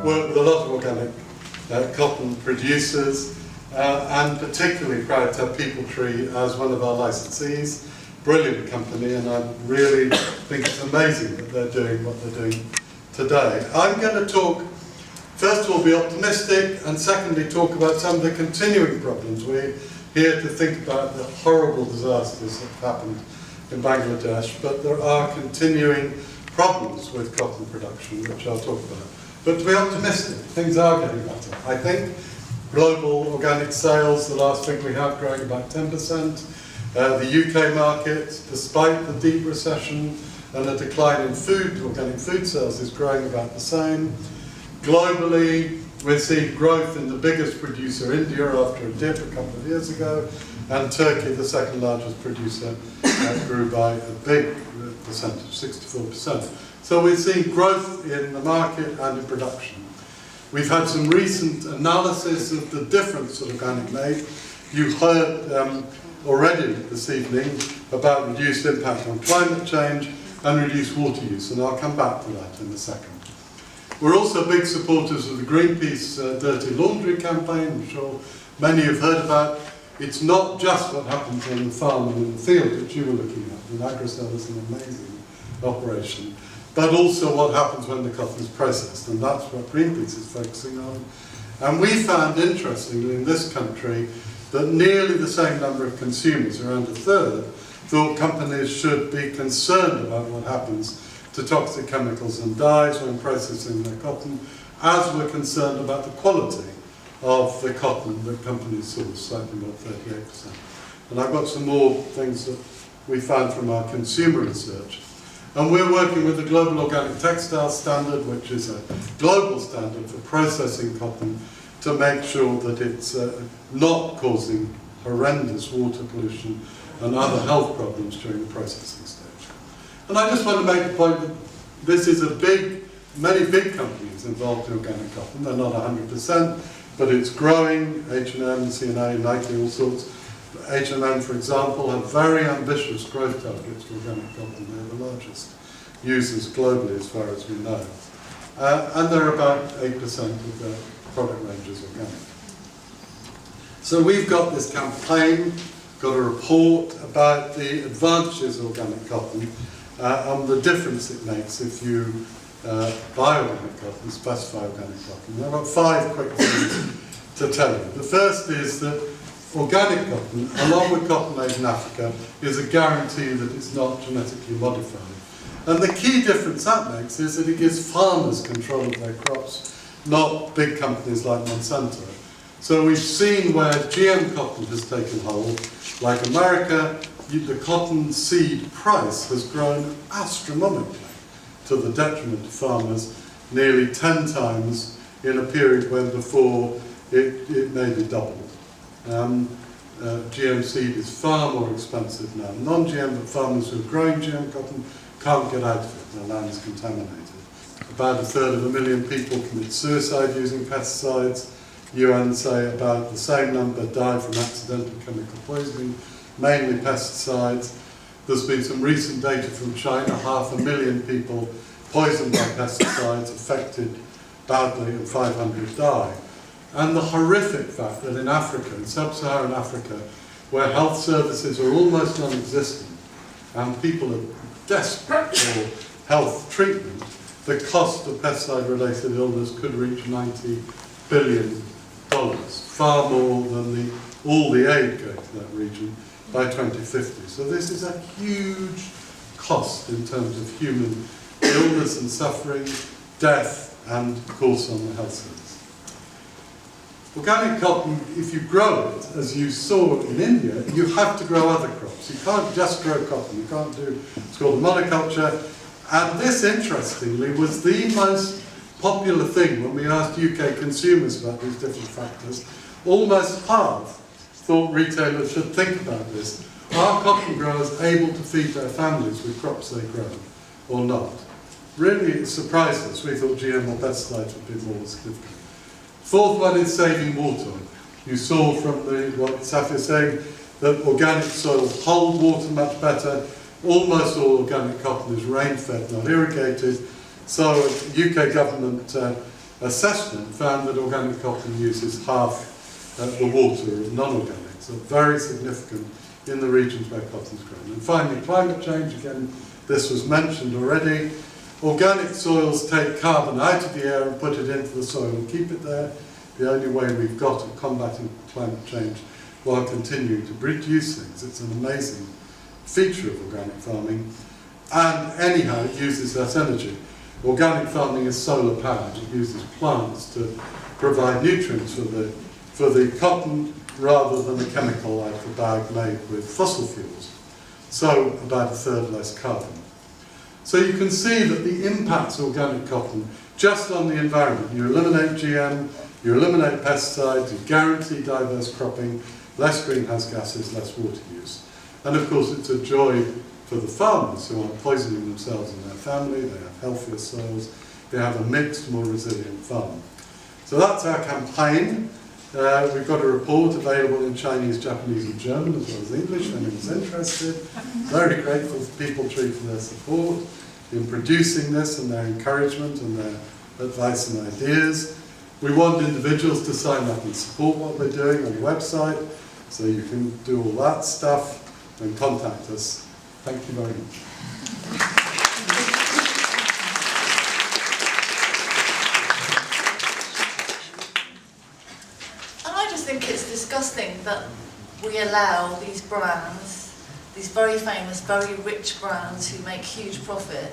work with a lot of organic cotton producers, and particularly proud to have Peopletree as one of our licensees. Brilliant company, and I really think it's amazing that they're doing what they're doing today. I'm going to talk, first of all, be optimistic, and secondly, talk about some of the continuing problems. We're here to think about the horrible disasters that have happened in Bangladesh, but there are continuing problems with cotton production, which I'll talk about. But to be optimistic, things are getting better. I think global organic sales, the last figure we have, growing about 10%. The UK market, despite the deep recession and a decline in food, organic food sales is growing about the same. Globally, we're seeing growth in the biggest producer, India, after a dip a couple of years ago, and Turkey, the second largest producer, grew by a big percentage, 64%. So we're seeing growth in the market and in production. We've had some recent analysis of the difference that organic made. You heard already this evening about reduced impact on climate change and reduced water use, and I'll come back to that in a second. We're also big supporters of the Greenpeace Dirty Laundry campaign. I'm sure many have heard about. It's not just what happens on the farm and in the field, which you were looking at, and Agricel is an amazing operation, but also what happens when the cotton is processed, and that's what Greenpeace is focusing on. And we found, interestingly, in this country, that nearly the same number of consumers, around a third, thought companies should be concerned about what happens to toxic chemicals and dyes when processing their cotton, as we're concerned about the quality of the cotton that companies source, slightly more, 38%. And I've got some more things that we found from our consumer research. And we're working with the Global Organic Textile Standard, which is a global standard for processing cotton, to make sure that it's not causing horrendous water pollution and other health problems during the processing stage. And I just want to make the point that this is many big companies involved in organic cotton. They're not 100%, but it's growing. H&M, C&A, Nike, all sorts. H&M, for example, have very ambitious growth targets for organic cotton. They're the largest users globally, as far as we know. And they're about 8% of their product range is organic. So we've got this campaign, got a report about the advantages of organic cotton and the difference it makes if you buy organic cotton, specify organic cotton. I've got 5 quick things to tell you. The first is that organic cotton, along with cotton made in Africa, is a guarantee that it's not genetically modified. And the key difference that makes is that it gives farmers control of their crops, not big companies like Monsanto. So we've seen where GM cotton has taken hold, like America, the cotton seed price has grown astronomically to the detriment of farmers, nearly 10 times in a period when before it maybe doubled. GM seed is far more expensive now. Non-GM, but farmers who are growing GM cotton can't get out of it, their land is contaminated. About 1/3 of a million people commit suicide using pesticides. UN say about the same number die from accidental chemical poisoning, mainly pesticides. There's been some recent data from China, 500,000 people poisoned by pesticides, affected badly, and 500 die. And the horrific fact that in Africa, in sub-Saharan Africa, where health services are almost non-existent and people are desperate for health treatment, the cost of pesticide-related illness could reach $90 billion, far more than all the aid going to that region by 2050. So this is a huge cost in terms of human illness and suffering, death, and of course on the health service. Organic cotton, if you grow it, as you saw in India, you have to grow other crops. You can't just grow cotton. You can't do, it's called monoculture. And this, interestingly, was the most popular thing when we asked UK consumers about these different factors. Almost half thought retailers should think about this. Are cotton growers able to feed their families with crops they grow or not? Really, it surprised us. We thought GM or pesticides would be more significant. 4th one is saving water. You saw from what Safi is saying that organic soils hold water much better. Almost all organic cotton is rain-fed, not irrigated. So the UK government assessment found that organic cotton uses half the water of non-organic, so very significant in the regions where cotton is grown. And finally, climate change, again, this was mentioned already. Organic soils take carbon out of the air and put it into the soil and keep it there. The only way we've got of combating climate change while continuing to produce things. It's an amazing feature of organic farming. And anyhow, it uses less energy. Organic farming is solar powered. It uses plants to provide nutrients for the cotton rather than a chemical like the bag made with fossil fuels. So about a third less carbon. So you can see that the impacts of organic cotton just on the environment. You eliminate GM, you eliminate pesticides, you guarantee diverse cropping, less greenhouse gases, less water use. And of course it's a joy for the farmers who aren't poisoning themselves and their family, they have healthier soils, they have a mixed, more resilient farm. So that's our campaign. We've got a report available in Chinese, Japanese and German as well as English if anyone's interested. Very grateful to People Tree for their support in producing this and their encouragement and their advice and ideas. We want individuals to sign up and support what we're doing on the website, so you can do all that stuff and contact us. Thank you very much. I think it's disgusting that we allow these brands, these very famous, very rich brands who make huge profit,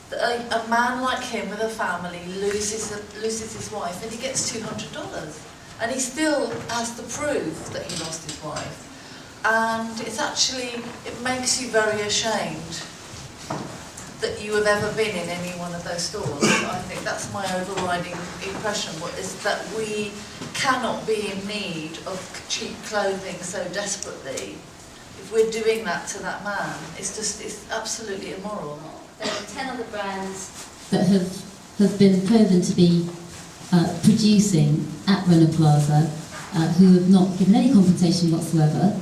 that a man like him with a family loses his wife and he gets $200 and he still has to prove that he lost his wife. And it's actually, it makes you very ashamed that you have ever been in any one of those stores. I think that's my overriding impression, is that we cannot be in need of cheap clothing so desperately. If we're doing that to that man, it's absolutely immoral. There are 10 other brands that have been proven to be producing at Rana Plaza who have not given any compensation whatsoever.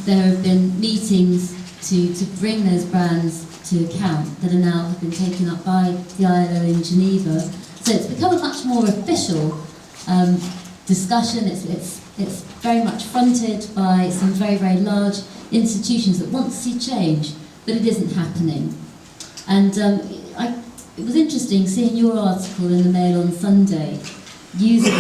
There have been meetings to bring those brands to account that are now have been taken up by the ILO in Geneva. So it's become a much more official discussion. It's very much fronted by some very, very large institutions that want to see change, but it isn't happening. And it was interesting seeing your article in the Mail on Sunday, using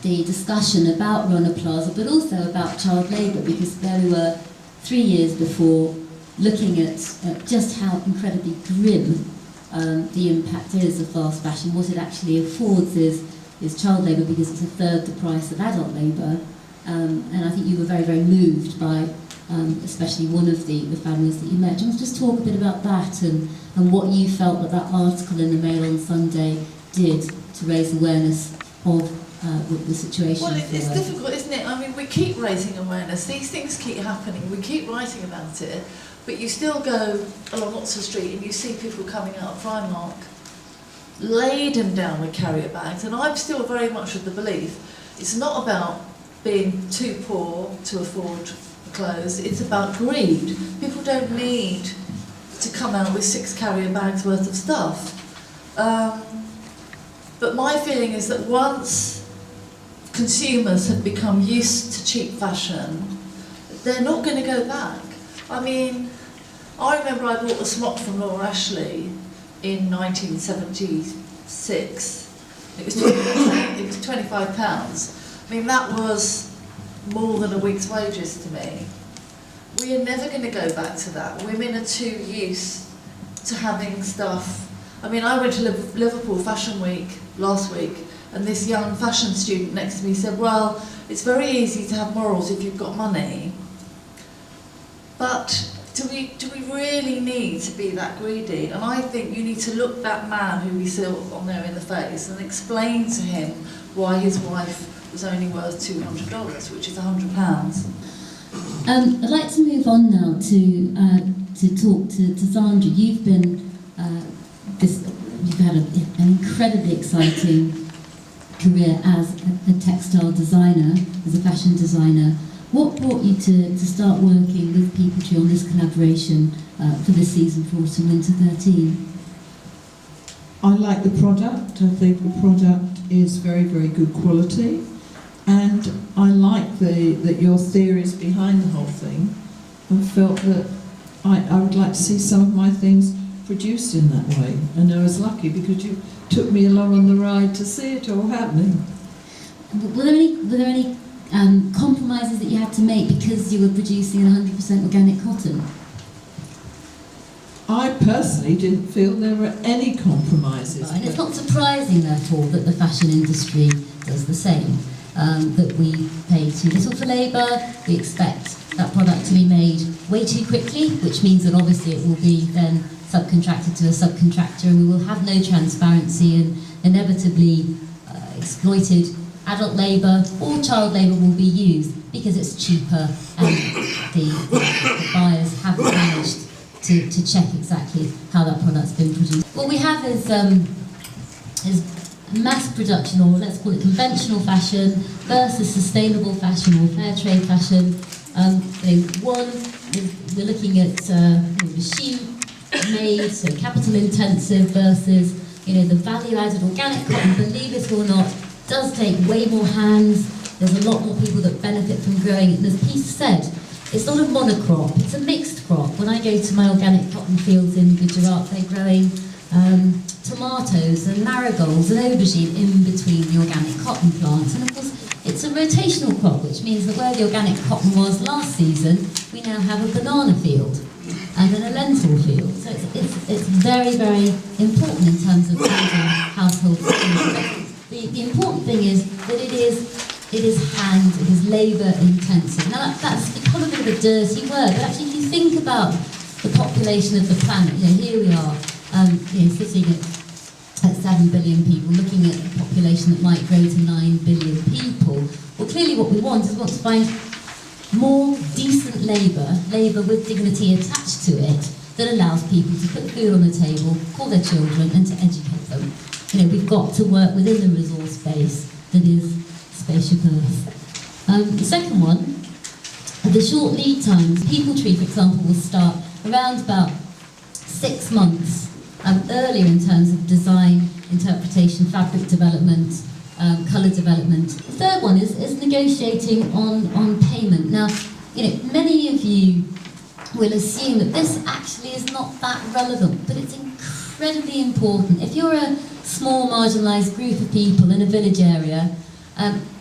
the discussion about Rana Plaza, but also about child labour, because there we were 3 years before, looking at just how incredibly grim the impact is of fast fashion. What it actually affords is child labour, because it's a third the price of adult labour. And I think you were very, very moved by especially one of the families that you met. Do you want to just talk a bit about that and what you felt that article in the Mail on Sunday did to raise awareness of the situation? Well, it's difficult, isn't it? I mean, we keep raising awareness. These things keep happening. We keep writing about it. But you still go along Oxford Street and you see people coming out of Primark laden down with carrier bags. And I'm still very much of the belief it's not about being too poor to afford clothes. It's about greed. People don't need to come out with 6 carrier bags worth of stuff. But my feeling is that once consumers have become used to cheap fashion, they're not going to go back. I mean, I remember I bought a smock from Laura Ashley in 1976. It was £25. I mean, that was more than a week's wages to me. We are never going to go back to that. Women are too used to having stuff. I mean, I went to Liverpool Fashion Week last week, and this young fashion student next to me said, well, it's very easy to have morals if you've got money, but do we really need to be that greedy? And I think you need to look that man who we saw on there in the face and explain to him why his wife was only worth $200, which is £100. I'd like to move on now to talk to Zandra. You've been you've had an incredibly exciting career as a textile designer, as a fashion designer. What brought you to start working with People Tree on this collaboration for this season for Autumn Winter 13? I like the product. I think the product is very, very good quality. And I like that your theories behind the whole thing, and felt that I would like to see some of my things produced in that way. And I was lucky because you took me along on the ride to see it all happening. Were there any compromises that you had to make because you were producing 100% organic cotton? I personally didn't feel there were any compromises. And it's not surprising, therefore, that the fashion industry does the same. That we pay too little for labour, we expect that product to be made way too quickly, which means that obviously it will be then subcontracted to a subcontractor, and we will have no transparency, and inevitably exploited adult labour or child labour will be used because it's cheaper, and the buyers haven't managed to check exactly how that product's been produced. What we have is mass production, or let's call it conventional fashion, versus sustainable fashion or fair trade fashion. One is we're looking at machine made, so capital intensive, versus the value added organic cotton. Believe it or not, does take way more hands. There's a lot more people that benefit from growing it. And as Pete said, it's not a monocrop, it's a mixed crop. When I go to my organic cotton fields in Gujarat, they're growing tomatoes and marigolds and aubergine in between the organic cotton plants. And of course, it's a rotational crop, which means that where the organic cotton was last season, we now have a banana field and then a lentil field. So it's very, very important in terms of building household skills. The important thing is that it is labour intensive. Now that's become a bit of a dirty word, but actually if you think about the population of the planet, here we are, sitting at 7 billion people, looking at a population that might grow to 9 billion people. Well, clearly what we want is to find more decent labour with dignity attached to it, that allows people to put food on the table for their children and to educate them. We've got to work within the resource base that is spatial Earth. The second one, the short lead times. People tree, for example, will start around about 6 months earlier in terms of design, interpretation, fabric development, colour development. The third one is negotiating on payment. Now, many of you will assume that this actually is not that relevant, but it's incredibly important. If you're a small marginalised group of people in a village area,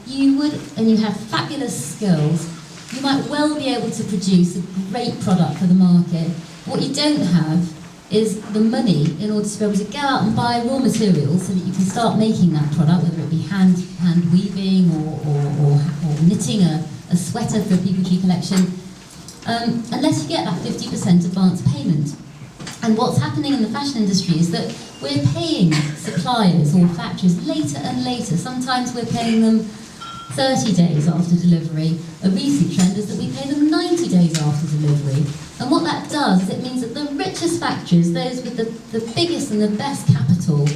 you have fabulous skills, you might well be able to produce a great product for the market. What you don't have is the money in order to be able to go out and buy raw materials so that you can start making that product, whether it be hand weaving or knitting a sweater for a people tree collection, unless you get that 50% advance payment. And what's happening in the fashion industry is that we're paying suppliers or factories later and later. Sometimes we're paying them 30 days after delivery. A recent trend is that we pay them 90 days after delivery. And what that does is it means that the richest factories, those with the biggest and the best capital,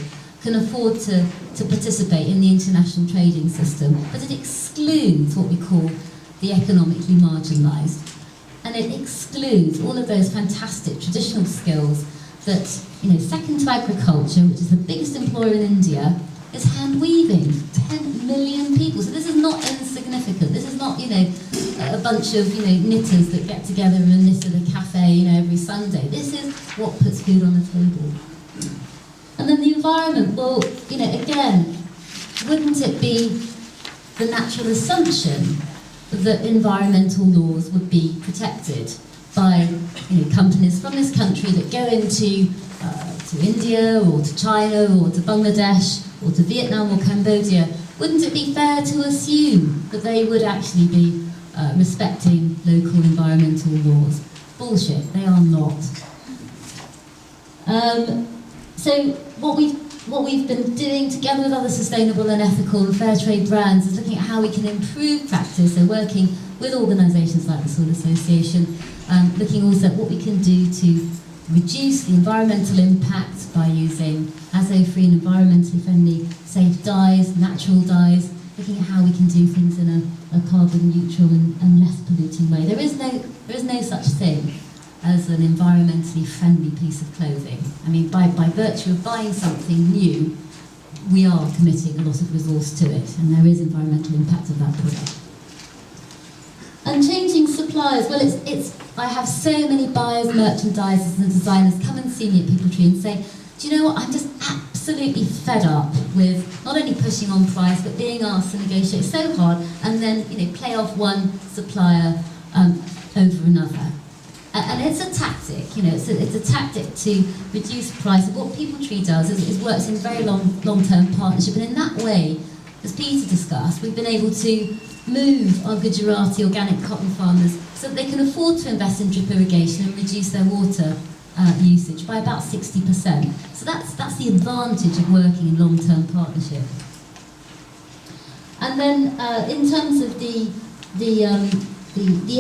can afford to participate in the international trading system. But it excludes what we call the economically marginalised. And it excludes all of those fantastic traditional skills that, second to agriculture, which is the biggest employer in India, is hand weaving. 10 million people. So this is not insignificant. This is not, a bunch of, knitters that get together and knit at a cafe, every Sunday. This is what puts food on the table. And then the environment, well, again, wouldn't it be the natural assumption that environmental laws would be protected by companies from this country that go into to India or to China or to Bangladesh or to Vietnam or Cambodia? Wouldn't it be fair to assume that they would actually be respecting local environmental laws? Bullshit, they are not. So what we've been doing together with other sustainable and ethical and fair trade brands is looking at how we can improve practice, so working with organisations like the Soil Association, looking also at what we can do to reduce the environmental impact by using azo-free and environmentally friendly safe dyes, natural dyes, looking at how we can do things in a carbon neutral and less polluting way. There is no such thing as an environmentally friendly piece of clothing. I mean, by virtue of buying something new, we are committing a lot of resource to it, and there is environmental impact of that product. And changing suppliers, well, I have so many buyers, merchandisers and designers come and see me at People Tree and say, do you know what, I'm just absolutely fed up with not only pushing on price, but being asked to negotiate so hard and then, play off one supplier over another. And it's a tactic, it's a tactic to reduce price. What People Tree does is works in very long-term partnership, and in that way, as Peter discussed, we've been able to move our Gujarati organic cotton farmers so that they can afford to invest in drip irrigation and reduce their water usage by about 60%. So that's the advantage of working in long-term partnership. And then in terms of the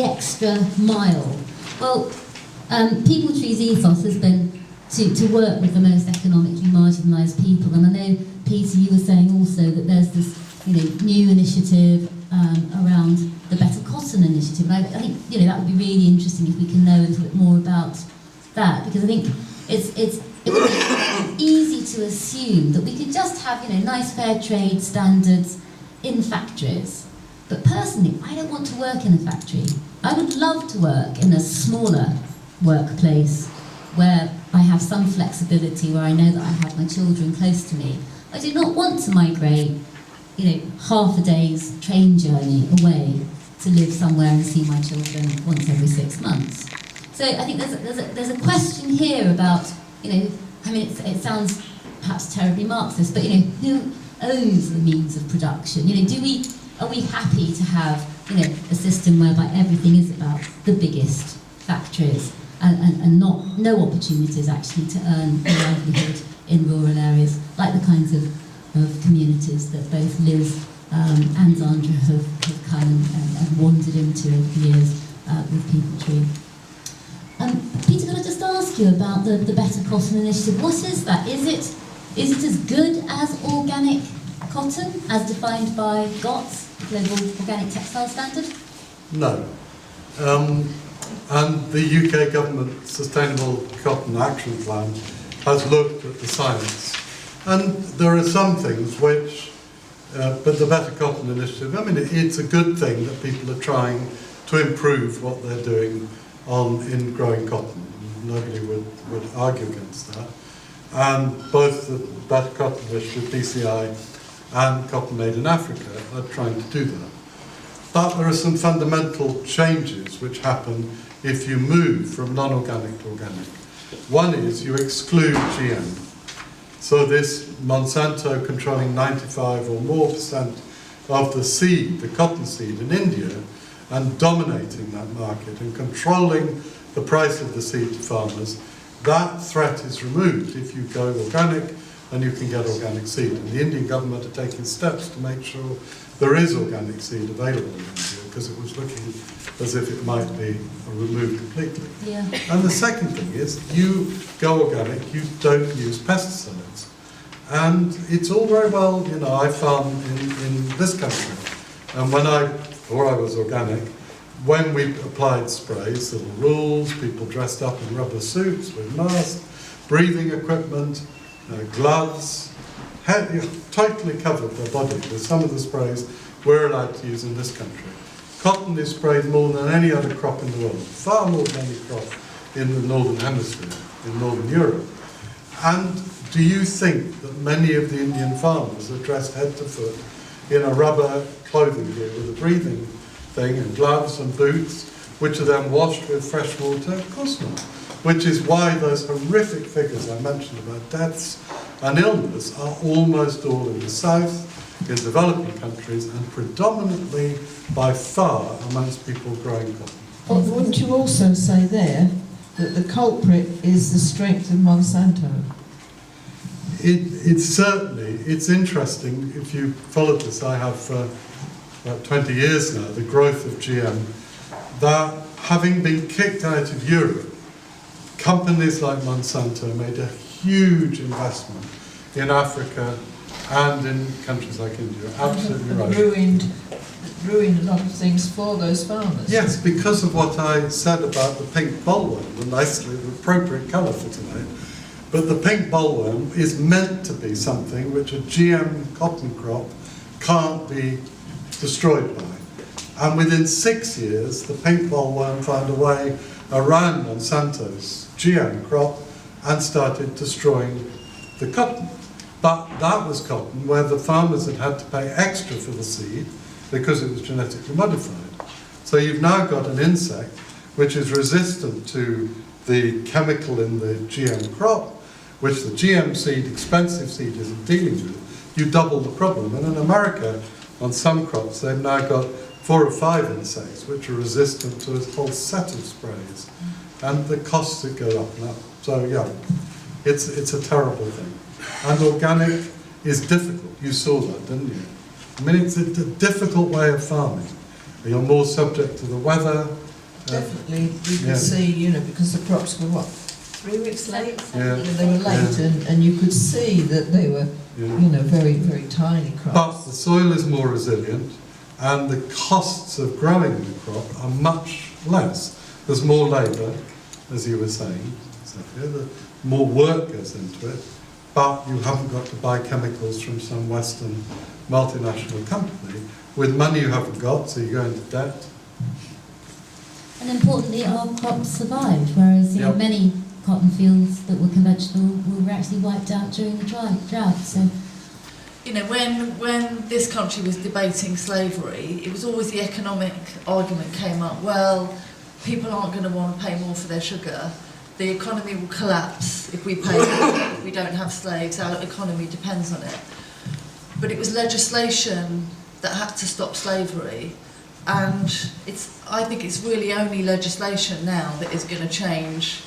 extra mile, well, People Tree's ethos has been to work with the most economically marginalised people. And I know, Peter, you were saying also that there's this new initiative around the Better Cotton initiative. And I think that would be really interesting if we can know a little bit more about that, because I think it would be easy to assume that we could just have nice fair trade standards in factories. But personally, I don't want to work in a factory. I would love to work in a smaller workplace where I have some flexibility, where I know that I have my children close to me. I do not want to migrate half a day's train journey away to live somewhere and see my children once every 6 months. So I think there's a question here about, it sounds perhaps terribly Marxist, but who owns the means of production? Are we happy to have a system whereby everything is about the biggest factories and no opportunities actually to earn a livelihood in rural areas, like the kinds of communities that both Liz and Zandra have come and wandered into over the years with People Tree. Peter, could I just ask you about the Better Cotton initiative? What is that? Is it as good as organic cotton, as defined by GOTS, Global Organic Textile Standard? No. And the UK government Sustainable Cotton Action Plan has looked at the science. And there are some things which, but the Better Cotton initiative, it's a good thing that people are trying to improve what they're doing in growing cotton. Nobody would argue against that. And both the Better Cotton initiative, BCI, and Cotton Made in Africa are trying to do that. But there are some fundamental changes which happen if you move from non-organic to organic. One is you exclude GM. So this Monsanto controlling 95 or more % of the seed, the cotton seed in India, and dominating that market and controlling the price of the seed to farmers, that threat is removed if you go organic and you can get organic seed. And the Indian government are taking steps to make sure there is organic seed available in India, because it was looking as if it might be removed completely. Yeah. And the second thing is, you go organic, you don't use pesticides. And it's all very well, I farm in this country. And before I was organic, when we applied sprays, there were rules, people dressed up in rubber suits with masks, breathing equipment, gloves, totally covered their body with some of the sprays we're allowed to use in this country. Cotton is sprayed more than any other crop in the world, far more than any crop in the Northern Hemisphere, in Northern Europe. And do you think that many of the Indian farmers are dressed head to foot in a rubber clothing gear with a breathing thing and gloves and boots, which are then washed with fresh water? Of course not. Which is why those horrific figures I mentioned about deaths and illness are almost all in the south, in developing countries, and predominantly, by far, amongst people growing cotton. But wouldn't you also say there that the culprit is the strength of Monsanto? It's interesting, if you followed this, I have for about 20 years now, the growth of GM, that having been kicked out of Europe, companies like Monsanto made a huge investment in Africa and in countries like India. Absolutely And right. ruined a lot of things for those farmers. Yes, because of what I said about the pink bollworm, the nicely appropriate colour for tonight. But the pink bollworm is meant to be something which a GM cotton crop can't be destroyed by. And within 6 years, the pink bollworm found a way around Monsanto's GM crop and started destroying the cotton. But that was cotton where the farmers had had to pay extra for the seed because it was genetically modified. So you've now got an insect which is resistant to the chemical in the GM crop, which the GM seed, expensive seed, isn't dealing with. You double the problem. And in America, on some crops, they've now got 4 or 5 insects which are resistant to a whole set of sprays. And the costs that go up and up. So yeah, it's a terrible thing. And organic is difficult. You saw that, didn't you? I mean, it's a difficult way of farming. You're more subject to the weather. Definitely, you could yeah. see, you know, because the crops were what, 3 weeks late? Yeah. They were late, and you could see that they were, you know, very, very tiny crops. But the soil is more resilient, and the costs of growing the crop are much less. There's more labour, as you were saying, Sophia, the more work goes into it, but you haven't got to buy chemicals from some Western multinational company with money you haven't got, so you go into debt. And importantly, our crops survived, whereas Yep. many cotton fields that were conventional were actually wiped out during the drought. So, You know, when this country was debating slavery, it was always the economic argument came up. Well, people aren't going to want to pay more for their sugar. The economy will collapse if we pay more. If we don't have slaves, our economy depends on it. But it was legislation that had to stop slavery, and I think it's really only legislation now that is going to change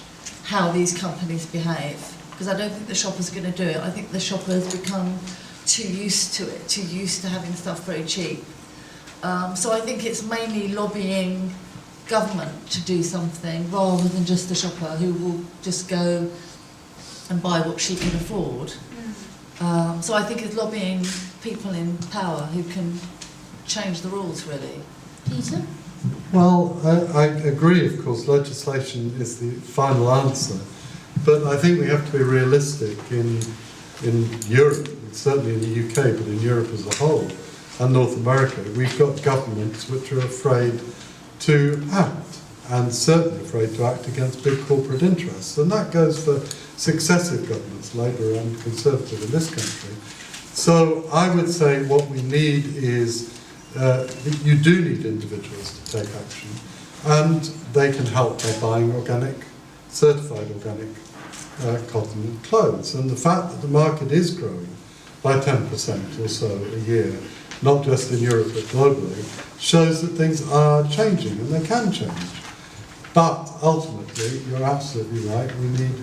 how these companies behave, because I don't think the shopper's going to do it. I think the shopper has become too used to it, too used to having stuff very cheap. So I think it's mainly lobbying government to do something rather than just the shopper who will just go and buy what she can afford. So I think it's lobbying people in power who can change the rules, really. Peter? Well, I agree, of course, legislation is the final answer, but I think we have to be realistic in Europe, certainly in the UK, but in Europe as a whole, and North America. We've got governments which are afraid to act, and certainly afraid to act against big corporate interests, and that goes for successive governments, Labour and Conservative in this country. So I would say what we need is you do need individuals to take action, and they can help by buying organic, certified organic cotton and clothes. And the fact that the market is growing by 10% or so a year, not just in Europe but globally, shows that things are changing, and they can change. But ultimately, you're absolutely right, we need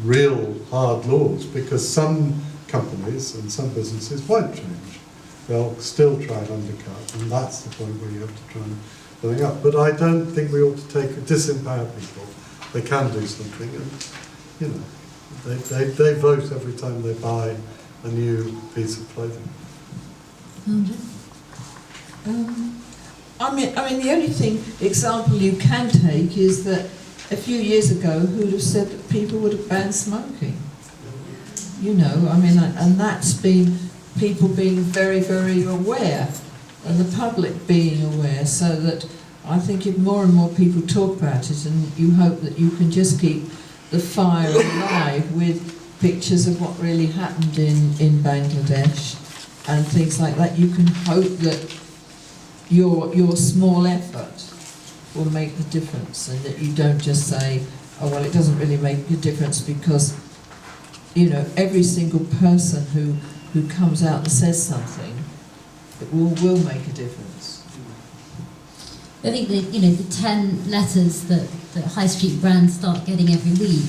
real hard laws, because some companies and some businesses won't change. They'll still try and undercut, and that's the point where you have to try and bring up. But I don't think we ought to disempower people. They can do something, and you know, they vote every time they buy a new piece of clothing. I mean, the only example you can take is that a few years ago, who would have said that people would have banned smoking? You know, I mean, and that's been people being very, very aware, and the public being aware, so that I think if more and more people talk about it, and you hope that you can just keep the fire alive with pictures of what really happened in Bangladesh and things like that, you can hope that your small effort will make the difference, and that you don't just say, oh well, it doesn't really make a difference, because you know, every single person who comes out and says something, it will make a difference. I think that, you know, the 10 letters that high street brands start getting every week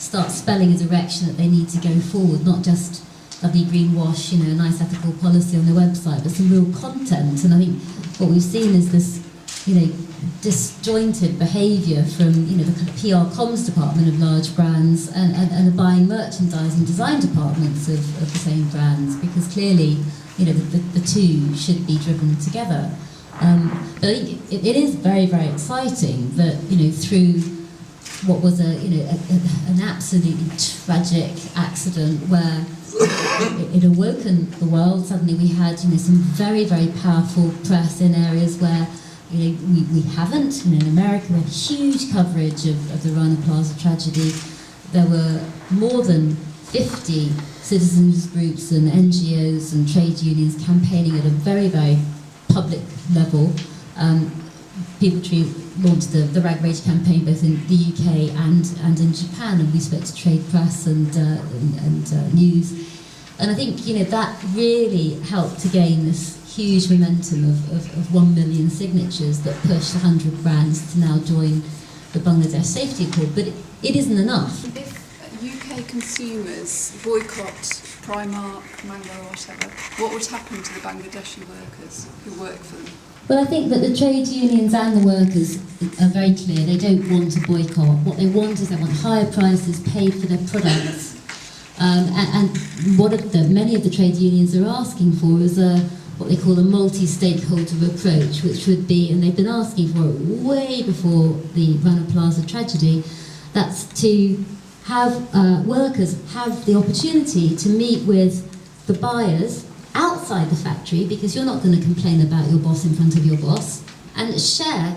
start spelling a direction that they need to go forward, not just lovely greenwash, you know, a nice ethical policy on their website, but some real content. And I think what we've seen is this disjointed behaviour from, the kind of PR comms department of large brands and the buying, merchandising, design departments of the same brands, because clearly, the two should be driven together. But I think it is very, very exciting that, through what was an absolutely tragic accident where it awoken the world. Suddenly we had, some very, very powerful press in areas where, we haven't. In America, we had huge coverage of the Rana Plaza tragedy. There were more than 50 citizens groups and NGOs and trade unions campaigning at a very, very public level. People Tree launched the Rag Rage campaign both in the UK and in Japan, and we spoke to trade press and news. And I think that really helped to gain this huge momentum of 1 million signatures that pushed 100 brands to now join the Bangladesh Safety Accord. But it isn't enough. If UK consumers boycott Primark, Mango or whatever, what would happen to the Bangladeshi workers who work for them? Well, I think that the trade unions and the workers are very clear. They don't want to boycott. What they want is they want higher prices paid for their products. And many of the trade unions are asking for is what they call a multi-stakeholder approach, which would be, and they've been asking for it way before the Rana Plaza tragedy, that's to have workers have the opportunity to meet with the buyers outside the factory, because you're not going to complain about your boss in front of your boss, and share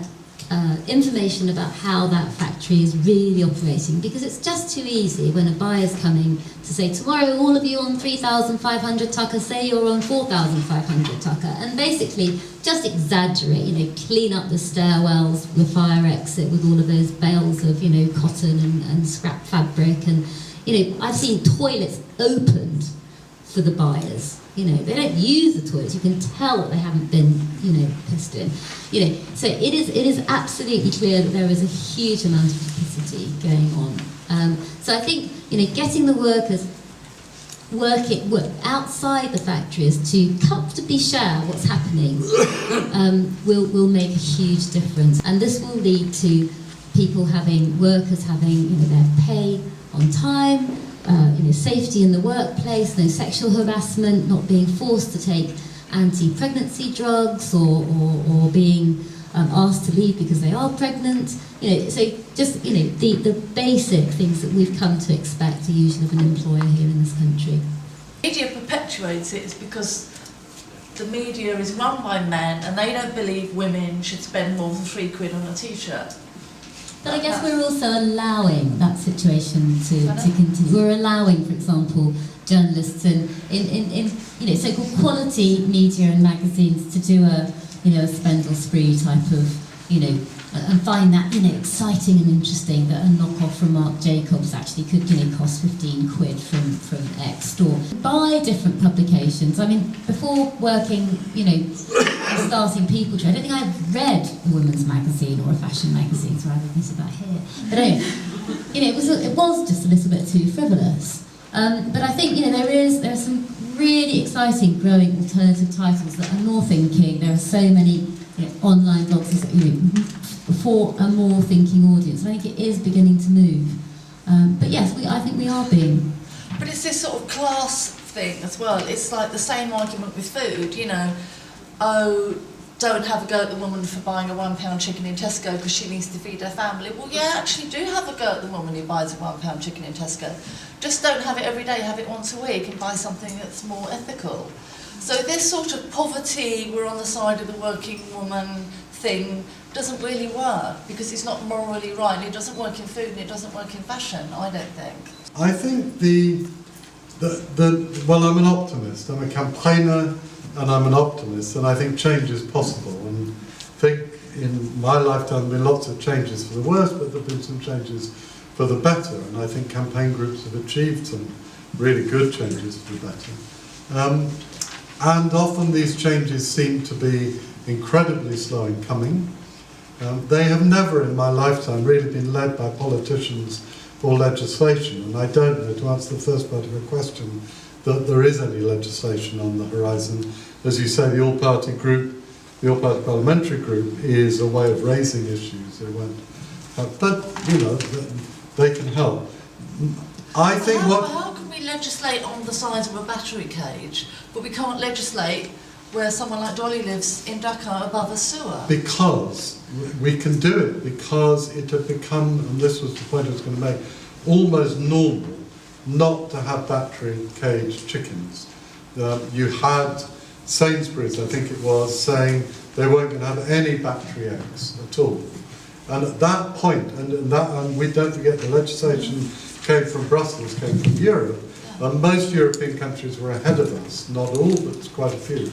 information about how that factory is really operating, because it's just too easy when a buyer's coming to say, tomorrow all of you on 3,500 taka, say you're on 4,500 taka, and basically just exaggerate, clean up the stairwells, the fire exit with all of those bales of, cotton and scrap fabric, and, I've seen toilets opened for the buyers. They don't use the toilets. You can tell that they haven't been, pissed in. So it is absolutely clear that there is a huge amount of publicity going on. So I think, getting the workers work outside the factories to comfortably share what's happening will make a huge difference. And this will lead to workers having, their pay on time, safety in the workplace, no sexual harassment, not being forced to take anti-pregnancy drugs or being asked to leave because they are pregnant. So just the basic things that we've come to expect usually of an employer here in this country. Media perpetuates it is because the media is run by men and they don't believe women should spend more than £3 on a t-shirt. But I guess we're also allowing that situation to continue. We're allowing, for example, journalists in so-called quality media and magazines to do a spendle spree type of, and find that, exciting and interesting that a knockoff from Marc Jacobs actually could, cost 15 quid from X store. Buy different publications. I mean, before working, starting People Trade, I don't think I've read a women's magazine or a fashion magazine, so I have this about here. But anyway, it was just a little bit too frivolous. But I think, there are some really exciting, growing alternative titles that are more thinking. There are so many online blogs for a more thinking audience. I think it is beginning to move. But yes, I think we are being. But it's this sort of class thing as well. It's like the same argument with food, don't have a go at the woman for buying a £1 chicken in Tesco because she needs to feed her family. Well, yeah, actually do have a go at the woman who buys a £1 chicken in Tesco. Just don't have it every day, have it once a week and buy something that's more ethical. So this sort of poverty, we're on the side of the working woman thing doesn't really work because it's not morally right. It doesn't work in food and it doesn't work in fashion, I don't think. I think well, I'm an optimist. I'm a campaigner and I'm an optimist, and I think change is possible. And I think in my lifetime there have been lots of changes for the worse, but there have been some changes for the better. And I think campaign groups have achieved some really good changes for the better. And often these changes seem to be incredibly slow in coming. They have never in my lifetime really been led by politicians or legislation, and I don't know, to answer the first part of your question, that there is any legislation on the horizon. As you say, the all-party group the All Parliamentary Group is a way of raising issues. They won't, but you know, they can help. I think How can we legislate on the size of a battery cage, but we can't legislate where someone like Dolly lives in Dhaka above a sewer? Because we can do it, because it had become, and this was the point I was going to make, almost normal not to have battery caged chickens. You had Sainsbury's, I think it was, saying they weren't going to have any battery eggs at all. And at that point, and we don't forget the legislation came from Brussels, came from Europe, and most European countries were ahead of us, not all, but quite a few.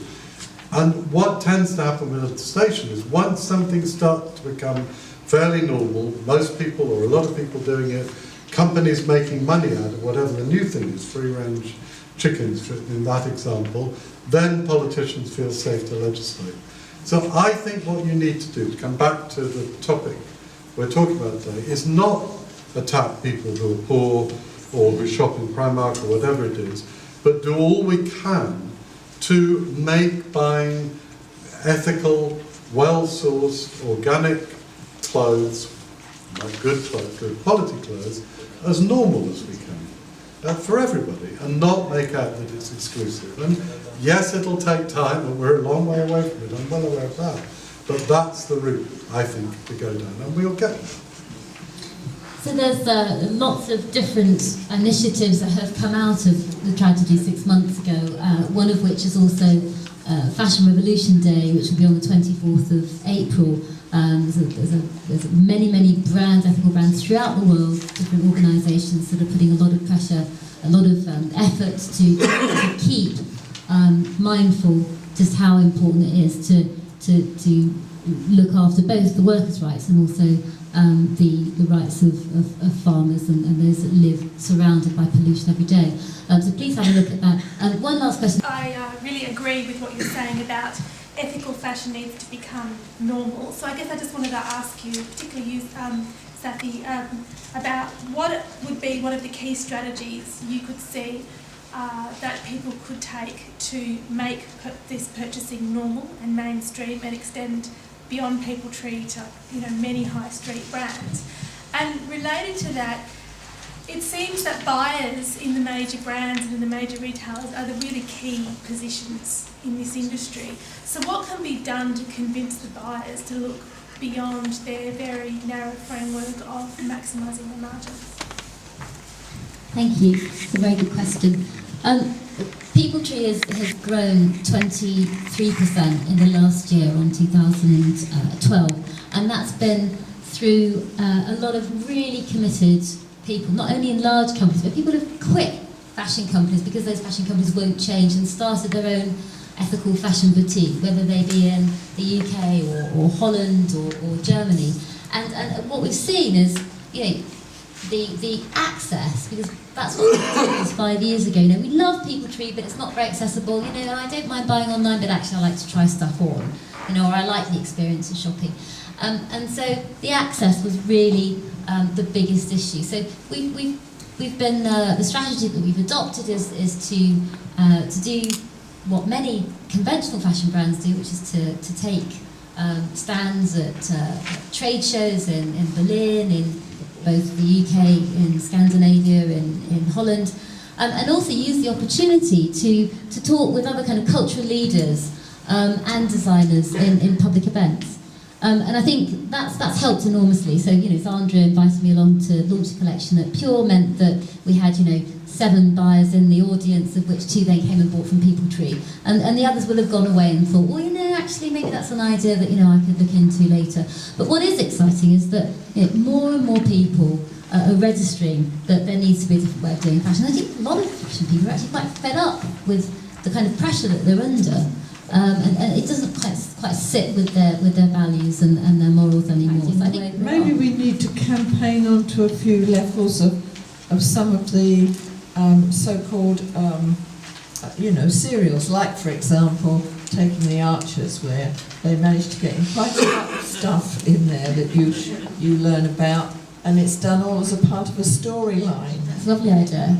And what tends to happen with legislation is once something starts to become fairly normal, most people or a lot of people doing it, companies making money out of whatever the new thing is, free-range chickens in that example, then politicians feel safe to legislate. So I think what you need to do, to come back to the topic we're talking about today, is not attack people who are poor or who shop in Primark or whatever it is, but do all we can to make buying ethical, well-sourced, organic clothes, like good clothes, good quality clothes, as normal as we can, for everybody, and not make out that it's exclusive. And yes, it'll take time, and we're a long way away from it, I'm well aware of that, but that's the route, I think, to go down, and we'll get there. So there's lots of different initiatives that have come out of the tragedy 6 months ago, one of which is also Fashion Revolution Day, which will be on the 24th of April. There's many brands, ethical brands throughout the world, different organisations that are putting a lot of pressure, a lot of effort to keep mindful just how important it is to look after both the workers' rights and also the rights of farmers and those that live surrounded by pollution every day. So please have a look at that. One last question. I really agree with what you're saying about ethical fashion needs to become normal. So I guess I just wanted to ask you, particularly you, Safi, about what would be one of the key strategies you could see that people could take to make this purchasing normal and mainstream and extend beyond People Tree to many high street brands. And related to that, it seems that buyers in the major brands and in the major retailers are the really key positions in this industry. So what can be done to convince the buyers to look beyond their very narrow framework of maximising their margins? Thank you. It's a very good question. People Tree has grown 23% in the last year on 2012, and that's been through a lot of really committed people, not only in large companies, but people who've quit fashion companies because those fashion companies won't change and started their own ethical fashion boutique, whether they be in the UK or Holland or Germany. And what we've seen is, the access, because that's what we did 5 years ago. We love People Tree, but it's not very accessible. I don't mind buying online, but actually I like to try stuff on, or I like the experience of shopping. And so the access was really the biggest issue. So we've been the strategy that we've adopted is to do what many conventional fashion brands do, which is to take stands at trade shows in Berlin, in both the UK, in Scandinavia, in Holland, and also use the opportunity to talk with other kind of cultural leaders and designers in public events. And I think that's helped enormously. So, Zandra invited me along to launch a collection at Pure, meant that we had, 7 buyers in the audience, of which 2 then came and bought from People Tree. And the others will have gone away and thought, well, actually maybe that's an idea that, I could look into later. But what is exciting is that more and more people are registering that there needs to be a different way of doing fashion. I think a lot of fashion people are actually quite fed up with the kind of pressure that they're under. And it doesn't quite sit with their values and their morals anymore. So I think maybe we need to campaign onto a few levels of some of the so-called serials, like for example Taking the Archers, where they managed to get in quite a lot of stuff in there that you learn about, and it's done all as a part of a storyline. That's a lovely idea.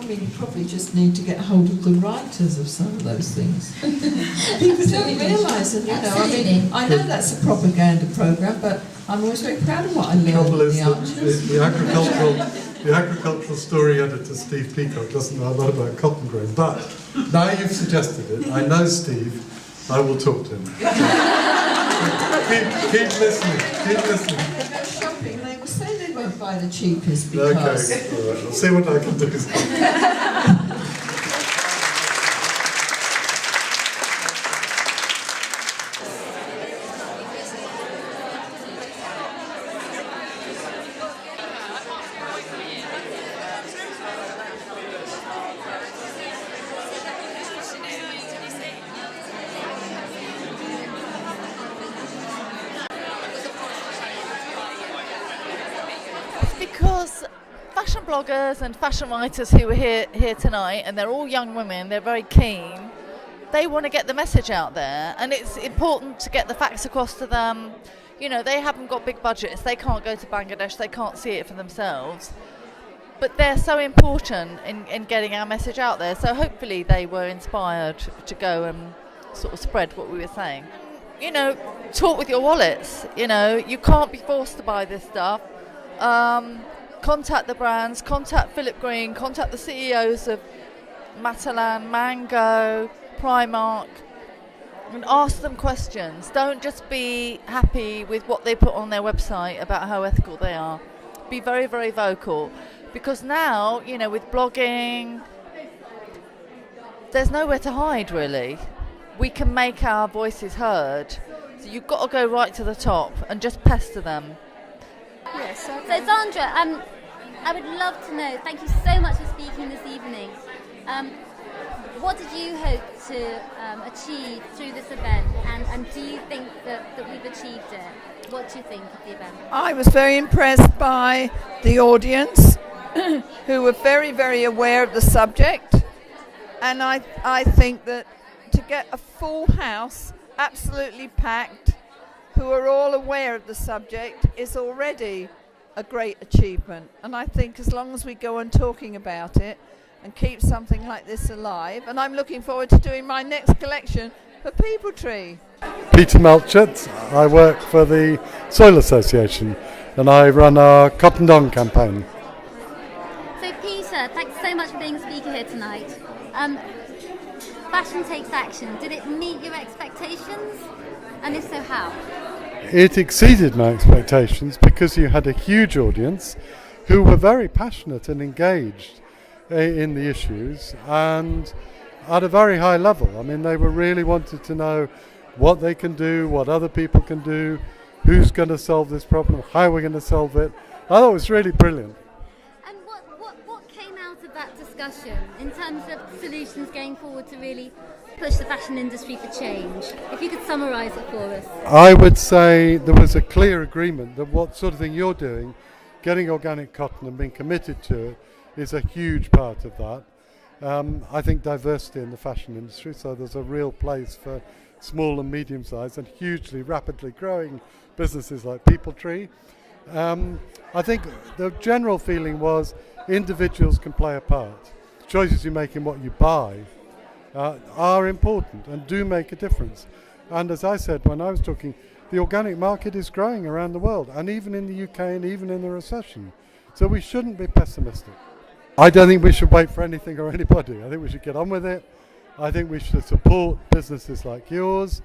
I mean, you probably just need to get hold of the writers of some of those things. People don't realise, and I know that's a propaganda programme, but I'm always very proud of what I learned in the Archers. The agricultural story editor, Steve Peacock, doesn't know a lot about cotton growing, but now you've suggested it, I know Steve, I will talk to him. keep listening, keep listening. They go shopping, they will say they won't buy the cheapest because... Okay, all right, I'll see what I can do. Because fashion bloggers and fashion writers who are here tonight, and they're all young women, they're very keen, they want to get the message out there, and it's important to get the facts across to them. You know, they haven't got big budgets, they can't go to Bangladesh, they can't see it for themselves, but they're so important in getting our message out there, so hopefully they were inspired to go and sort of spread what we were saying. You know, talk with your wallets, you know, you can't be forced to buy this stuff. Contact the brands, contact Philip Green, contact the CEOs of Matalan, Mango, Primark, and ask them questions. Don't just be happy with what they put on their website about how ethical they are. Be very, very vocal. Because now, you know, with blogging, there's nowhere to hide, really. We can make our voices heard. So you've got to go right to the top and just pester them. Yes. So Zandra, I would love to know, thank you so much for speaking this evening. What did you hope to achieve through this event, and do you think that we've achieved it? What do you think of the event? I was very impressed by the audience who were very, very aware of the subject, and I think that to get a full house, absolutely packed, who are all aware of the subject is already a great achievement. And I think as long as we go on talking about it and keep something like this alive, and I'm looking forward to doing my next collection for People Tree. Peter Melchett, I work for the Soil Association and I run our Cotton Don campaign. So Peter, thanks so much for being a speaker here tonight. Fashion Takes Action, did it meet your expectations? And if so, how? It exceeded my expectations because you had a huge audience who were very passionate and engaged in the issues and at a very high level. I mean, they were really wanted to know what they can do, what other people can do, who's going to solve this problem, how we're going to solve it. I thought it was really brilliant. And what came out of that discussion in terms of solutions going forward to really push the fashion industry for change? If you could summarise it for us. I would say there was a clear agreement that what sort of thing you're doing, getting organic cotton and being committed to it, is a huge part of that. I think diversity in the fashion industry, so there's a real place for small and medium-sized and hugely rapidly growing businesses like People Tree. I think the general feeling was individuals can play a part. Choices you make in what you buy are important and do make a difference. And as I said when I was talking, the organic market is growing around the world, and even in the UK and even in the recession. So we shouldn't be pessimistic. I don't think we should wait for anything or anybody. I think we should get on with it. I think we should support businesses like yours,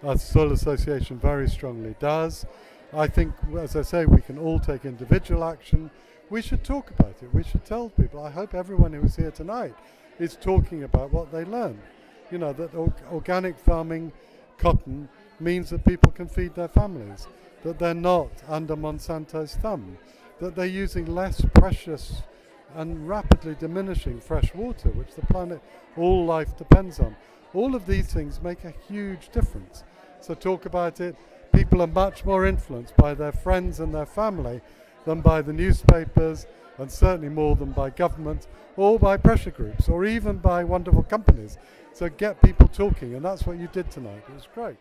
as the Soil Association very strongly does. I think, as I say, we can all take individual action. We should talk about it. We should tell people. I hope everyone who is here tonight is talking about what they learn. You know, that organic farming cotton means that people can feed their families, that they're not under Monsanto's thumb, that they're using less precious and rapidly diminishing fresh water, which the planet, all life depends on. All of these things make a huge difference. So talk about it. People are much more influenced by their friends and their family than by the newspapers, and certainly more than by government or by pressure groups or even by wonderful companies. So get people talking, and that's what you did tonight. It was great.